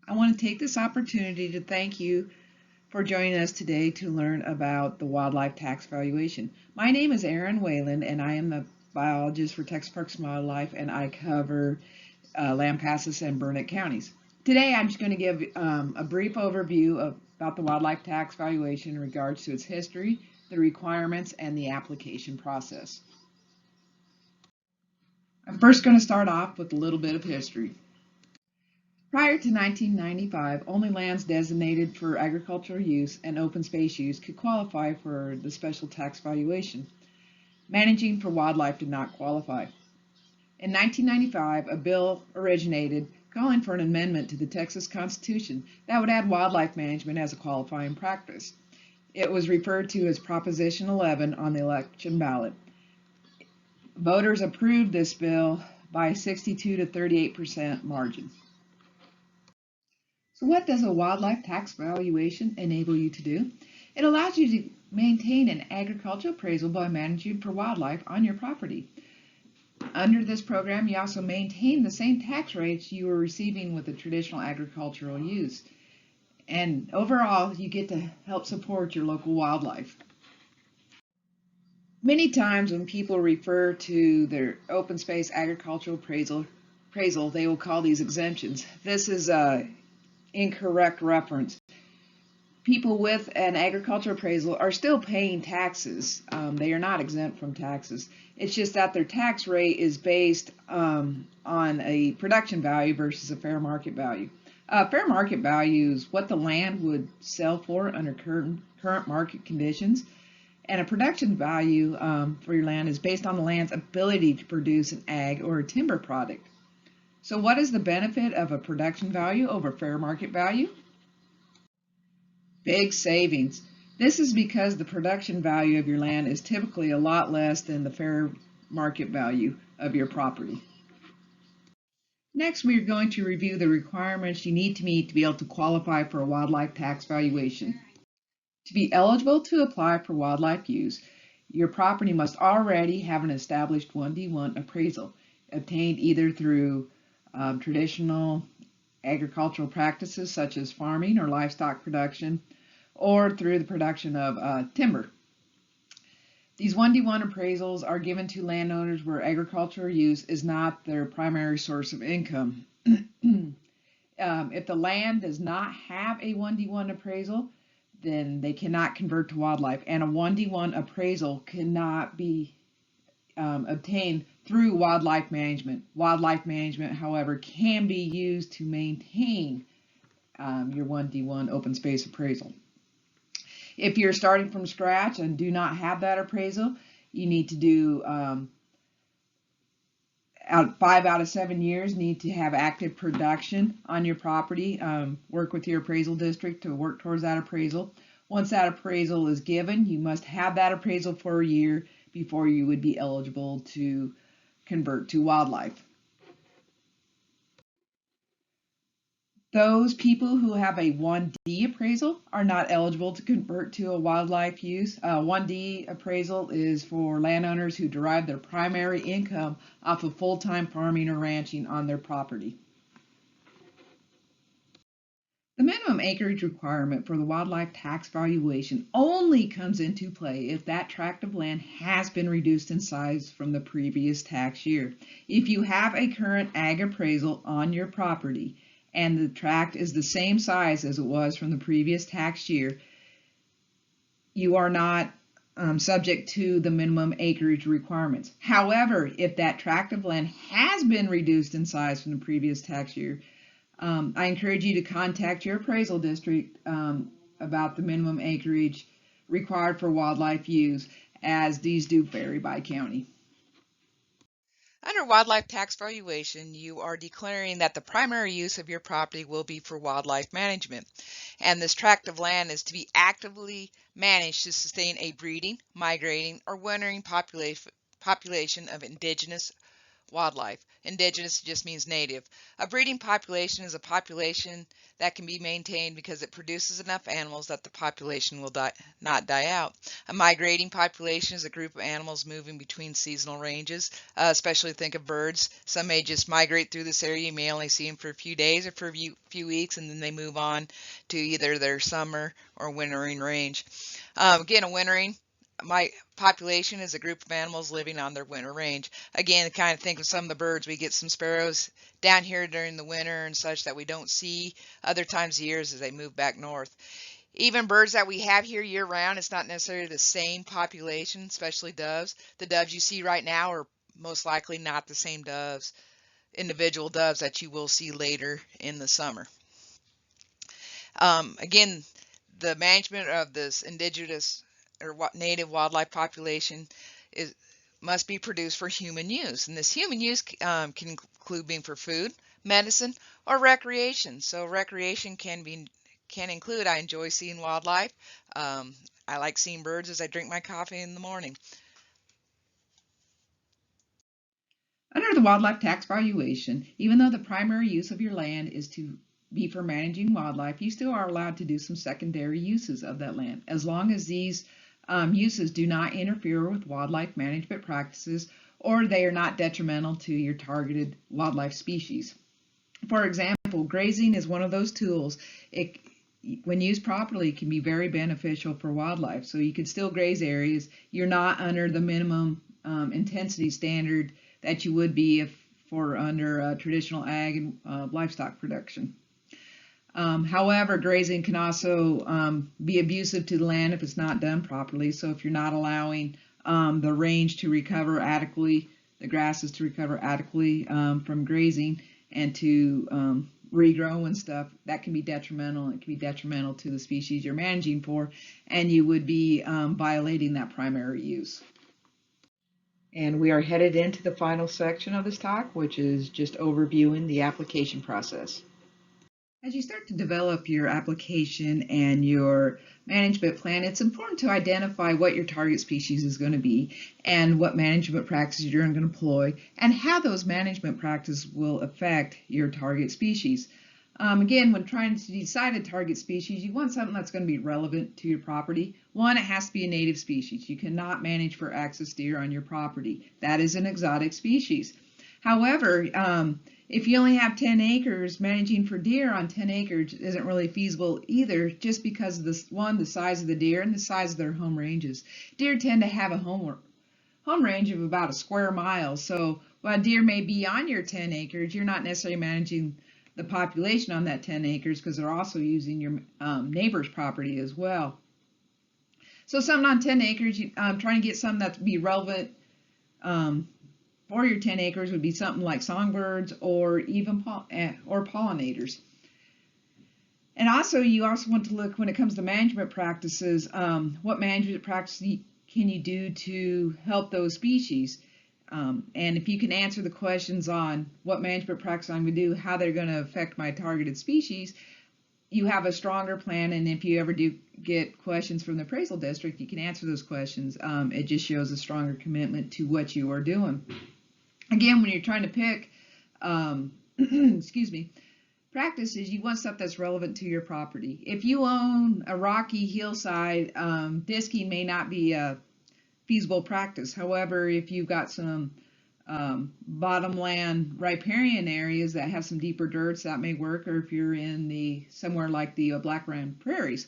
I want to take this opportunity to thank you for joining us today to learn about the wildlife tax valuation. My name is Erin Whalen, and I am the biologist for Texas Parks and Wildlife, and I cover Lampasas and Burnett counties. Today, I'm just going to give a brief overview about the wildlife tax valuation in regards to its history, the requirements, and the application process. I'm first going to start off with a little bit of history. Prior to 1995, only lands designated for agricultural use and open space use could qualify for the special tax valuation. Managing for wildlife did not qualify. In 1995, a bill originated calling for an amendment to the Texas Constitution that would add wildlife management as a qualifying practice. It was referred to as Proposition 11 on the election ballot. Voters approved this bill by a 62 to 38% margin. So what does a wildlife tax valuation enable you to do? It allows you to maintain an agricultural appraisal by managing for wildlife on your property. Under this program, you also maintain the same tax rates you were receiving with a traditional agricultural use. And overall, you get to help support your local wildlife. Many times when people refer to their open space agricultural appraisal, they will call these exemptions. This is an incorrect reference. People with an agricultural appraisal are still paying taxes. They are not exempt from taxes. It's just that their tax rate is based on a production value versus a fair market value. Fair market value is what the land would sell for under current market conditions. And a production value for your land is based on the land's ability to produce an ag or a timber product. So what is the benefit of a production value over fair market value? Big savings. This is because the production value of your land is typically a lot less than the fair market value of your property. Next, we are going to review the requirements you need to meet to be able to qualify for a wildlife tax valuation. To be eligible to apply for wildlife use, your property must already have an established 1D1 appraisal, obtained either through traditional agricultural practices such as farming or livestock production, or through the production of timber. These 1D1 appraisals are given to landowners where agricultural use is not their primary source of income. If the land does not have a 1D1 appraisal, then they cannot convert to wildlife, and a 1D1 appraisal cannot be obtained through wildlife management. Wildlife management, however, can be used to maintain your 1D1 open space appraisal. If you're starting from scratch and do not have that appraisal, you need to do 5 out of 7 years need to have active production on your property. Work with your appraisal district to work towards that appraisal. Once that appraisal is given, you must have that appraisal for a year before you would be eligible to convert to wildlife. Those people who have a 1D appraisal are not eligible to convert to a wildlife use. 1D appraisal is for landowners who derive their primary income off of full-time farming or ranching on their property. The minimum acreage requirement for the wildlife tax valuation only comes into play if that tract of land has been reduced in size from the previous tax year. If you have a current ag appraisal on your property and the tract is the same size as it was from the previous tax year, you are not subject to the minimum acreage requirements. However, if that tract of land has been reduced in size from the previous tax year, I encourage you to contact your appraisal district about the minimum acreage required for wildlife use, as these do vary by county. Under wildlife tax valuation, you are declaring that the primary use of your property will be for wildlife management, and this tract of land is to be actively managed to sustain a breeding, migrating, or wintering population of indigenous wildlife. Indigenous just means native. A breeding population is a population that can be maintained because it produces enough animals that the population will not die out. A migrating population is a group of animals moving between seasonal ranges, especially think of birds. Some may just migrate through this area. You may only see them for a few days or for a few weeks, and then they move on to either their summer or wintering range. Again, a wintering population is a group of animals living on their winter range. Again, kind of think of some of the birds. We get some sparrows down here during the winter and such that we don't see other times of years as they move back north. Even birds that we have here year round, it's not necessarily the same population, especially doves. The doves you see right now are most likely not the same doves, individual doves that you will see later in the summer. Again, the management of this indigenous or native wildlife population must be produced for human use. And this human use can include being for food, medicine, or recreation. So recreation can include, I enjoy seeing wildlife. I like seeing birds as I drink my coffee in the morning. Under the wildlife tax valuation, even though the primary use of your land is to be for managing wildlife, you still are allowed to do some secondary uses of that land, as long as these uses do not interfere with wildlife management practices or they are not detrimental to your targeted wildlife species. For example, grazing is one of those tools. When used properly, can be very beneficial for wildlife. So you can still graze areas. You're not under the minimum intensity standard that you would be if for under traditional ag and livestock production. However, grazing can also be abusive to the land if it's not done properly. So if you're not allowing the range to recover adequately, the grasses to recover adequately from grazing and to regrow and stuff, that can be detrimental. It can be detrimental to the species you're managing for, and you would be violating that primary use. And we are headed into the final section of this talk, which is just overviewing the application process. As you start to develop your application and your management plan, it's important to identify what your target species is going to be and what management practices you're going to employ and how those management practices will affect your target species. Again, when trying to decide a target species, you want something that's going to be relevant to your property. One, it has to be a native species. You cannot manage for axis deer on your property. That is an exotic species. However, if you only have 10 acres, managing for deer on 10 acres isn't really feasible either, just because of the size of the deer and the size of their home ranges. Deer tend to have a home range of about a square mile. So while deer may be on your 10 acres, you're not necessarily managing the population on that 10 acres because they're also using your neighbor's property as well. So something on 10 acres, trying to get something that would be relevant for your 10 acres would be something like songbirds or even pollinators. And also, you also want to look, when it comes to management practices, what management practices can you do to help those species? And if you can answer the questions on what management practice I'm going to do, how they're going to affect my targeted species, you have a stronger plan. And if you ever do get questions from the appraisal district, you can answer those questions. It just shows a stronger commitment to what you are doing. Again, when you're trying to pick, practices, you want stuff that's relevant to your property. If you own a rocky hillside, disking may not be a feasible practice. However, if you've got some bottomland riparian areas that have some deeper dirts, that may work. Or if you're in somewhere like the Blackland prairies,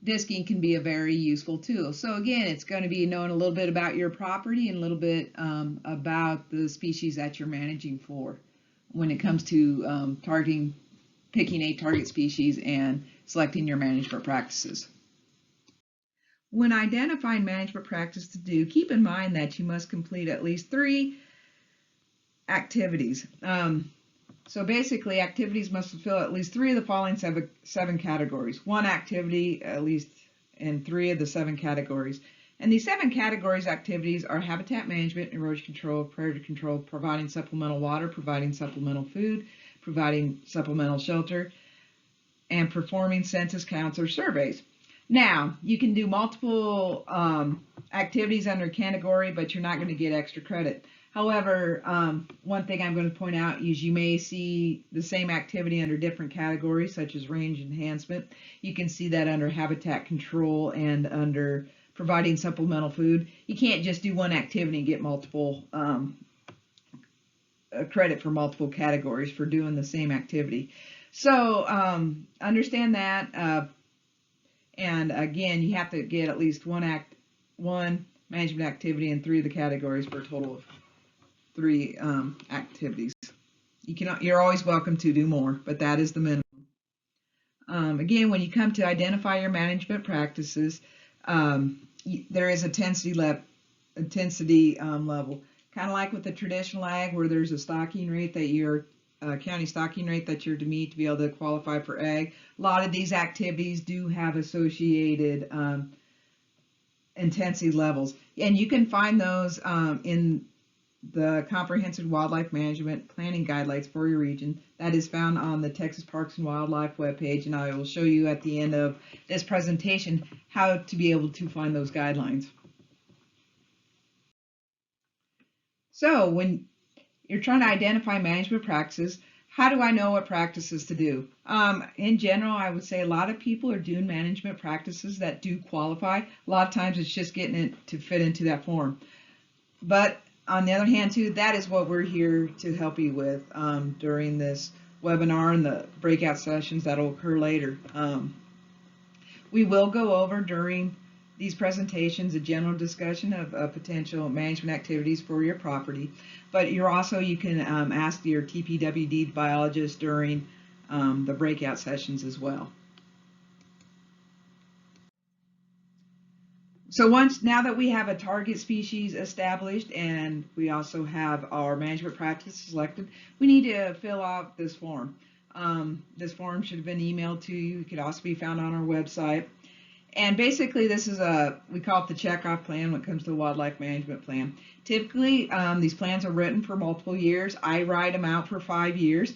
disking can be a very useful tool. So again, it's going to be knowing a little bit about your property and a little bit about the species that you're managing for when it comes to picking a target species and selecting your management practices. When identifying management practice to do, keep in mind that you must complete at least 3 activities. So basically, activities must fulfill at least 3 of the following 7 categories. 1 activity at least in 3 of the 7 categories. And these 7 categories activities are habitat management, erosion control, predator control, providing supplemental water, providing supplemental food, providing supplemental shelter, and performing census counts or surveys. Now, you can do multiple activities under a category, but you're not going to get extra credit. However, one thing I'm going to point out is you may see the same activity under different categories, such as range enhancement. You can see that under habitat control and under providing supplemental food. You can't just do one activity and get multiple credit for multiple categories for doing the same activity. So understand that. And again, you have to get at least one management activity in 3 of the categories for a total of 3 activities. You're always welcome to do more, but that is the minimum. Again, when you come to identify your management practices, there is a intensity level, kind of like with the traditional ag, where there's a stocking rate that you're county stocking rate that you're to meet to be able to qualify for ag. A lot of these activities do have associated intensity levels, and you can find those in the Comprehensive Wildlife Management Planning Guidelines for your region. That is found on the Texas Parks and Wildlife webpage, and I will show you at the end of this presentation how to be able to find those guidelines. So when you're trying to identify management practices, how do I know what practices to do? In general, I would say a lot of people are doing management practices that do qualify. A lot of times it's just getting it to fit into that form. But on the other hand, too, that is what we're here to help you with during this webinar and the breakout sessions that will occur later. We will go over during these presentations a general discussion of potential management activities for your property, but you can ask your TPWD biologist during the breakout sessions as well. So now that we have a target species established and we also have our management practice selected, we need to fill out this form. This form should have been emailed to you. It could also be found on our website. And basically this is we call it the checkoff plan when it comes to the wildlife management plan. Typically these plans are written for multiple years. I write them out for 5 years.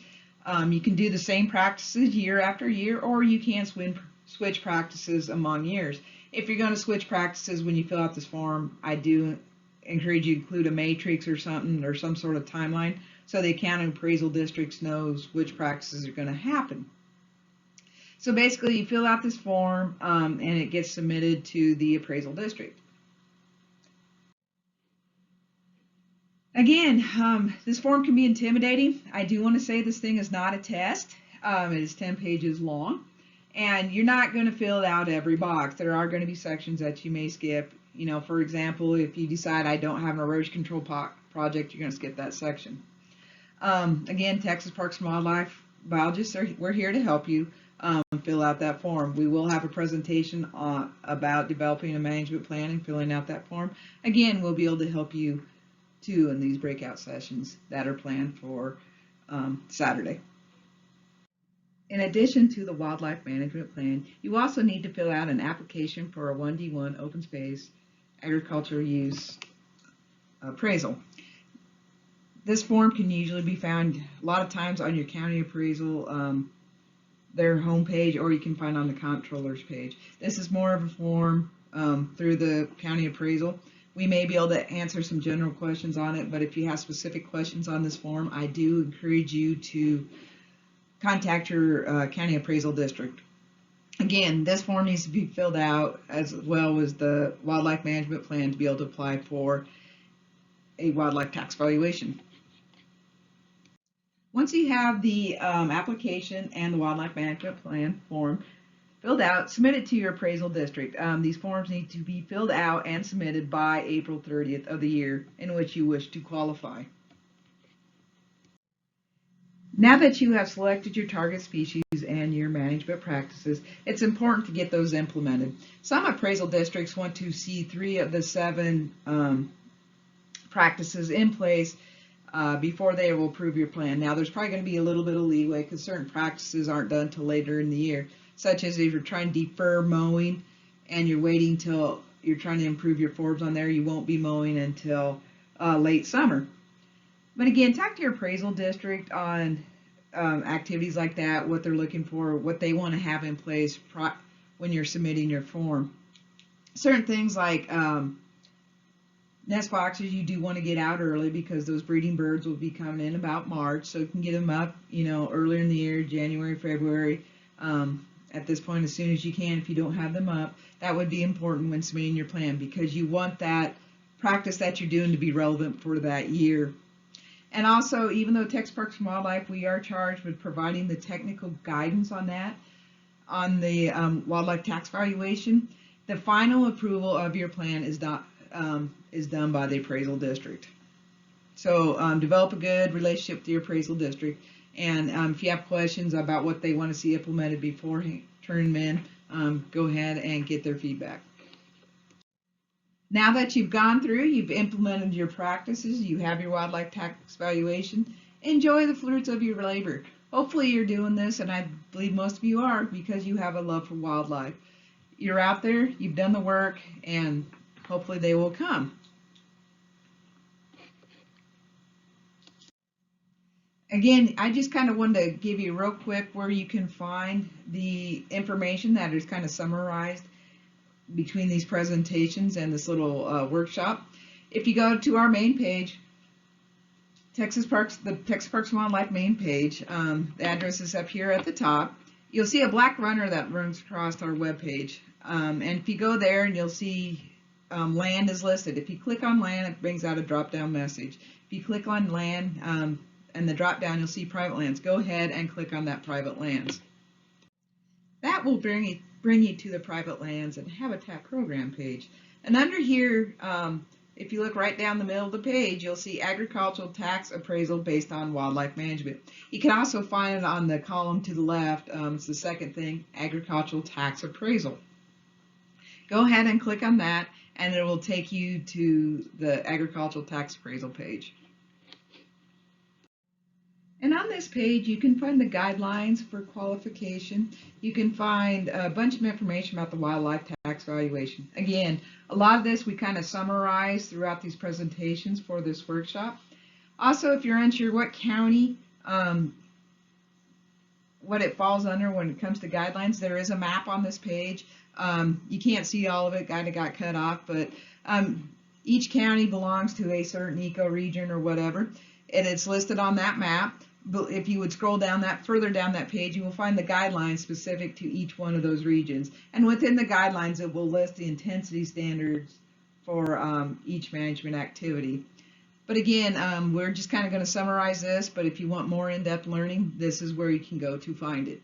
You can do the same practices year after year, or you can switch practices among years. If you're going to switch practices when you fill out this form, I do encourage you to include a matrix or something, or some sort of timeline, so the accounting appraisal districts knows which practices are going to happen. So basically you fill out this form and it gets submitted to the appraisal district. Again, this form can be intimidating. I do want to say this thing is not a test. It is 10 pages long. And you're not going to fill out every box. There are going to be sections that you may skip. You know, for example, if you decide I don't have an erosion control project, you're going to skip that section. Again, Texas Parks and Wildlife biologists, we're here to help you fill out that form. We will have a presentation about developing a management plan and filling out that form. Again, we'll be able to help you too in these breakout sessions that are planned for Saturday. In addition to the wildlife management plan, you also need to fill out an application for a 1D1 open space agricultural use appraisal. This form can usually be found a lot of times on your county appraisal, their homepage, or you can find on the comptroller's page. This is more of a form through the county appraisal. We may be able to answer some general questions on it, but if you have specific questions on this form, I do encourage you to contact your county appraisal district. Again, this form needs to be filled out as well as the wildlife management plan to be able to apply for a wildlife tax valuation. Once you have the application and the wildlife management plan form filled out, submit it to your appraisal district. These forms need to be filled out and submitted by April 30th of the year in which you wish to qualify. Now that you have selected your target species and your management practices, it's important to get those implemented. Some appraisal districts want to see 3 of the 7 practices in place before they will approve your plan. Now, there's probably going to be a little bit of leeway because certain practices aren't done till later in the year, such as if you're trying to defer mowing and you're waiting till you're trying to improve your forbs on there, you won't be mowing until late summer. But again, talk to your appraisal district on activities like that, what they're looking for, what they want to have in place when you're submitting your form. Certain things like Nest boxes you do want to get out early because those breeding birds will be coming in about March, so you can get them up, earlier in the year, January, February, at this point as soon as you can. If you don't have them up, that would be important when submitting your plan because you want that practice that you're doing to be relevant for that year. And also, even though Texas Parks and Wildlife, we are charged with providing the technical guidance on that, on the wildlife tax valuation, the final approval of your plan is done by the appraisal district. So develop a good relationship with your appraisal district, and if you have questions about what they want to see implemented before turning them in, go ahead and get their feedback. Now that you've gone through, you've implemented your practices, you have your wildlife tax valuation, enjoy the fruits of your labor. Hopefully you're doing this, and I believe most of you are, because you have a love for wildlife. You're out there, you've done the work, and hopefully they will come. Again, I just kind of wanted to give you real quick where you can find the information that is kind of summarized between these presentations and this little workshop. If you go to our main page, the Texas Parks and Wildlife main page, the address is up here at the top. You'll see a black runner that runs across our web page, and if you go there, and you'll see land is listed. If you click on land, it brings out a drop-down message. If you click on land and the drop-down, you'll see private lands. Go ahead and click on that private lands. That will bring you to the private lands and habitat program page. And under here, if you look right down the middle of the page, you'll see agricultural tax appraisal based on wildlife management. You can also find it on the column to the left. It's the second thing, agricultural tax appraisal. Go ahead and click on that, and it will take you to the agricultural tax appraisal page. And on this page, you can find the guidelines for qualification. You can find a bunch of information about the wildlife tax valuation. Again, a lot of this we kind of summarize throughout these presentations for this workshop. Also, if you're unsure what county, what it falls under when it comes to guidelines, there is a map on this page. You can't see all of it, kind of got cut off, but each county belongs to a certain ecoregion or whatever, and it's listed on that map. But if you would scroll down further down that page, you will find the guidelines specific to each one of those regions. And within the guidelines, it will list the intensity standards for each management activity. But again, we're just kind of going to summarize this, but if you want more in-depth learning, this is where you can go to find it.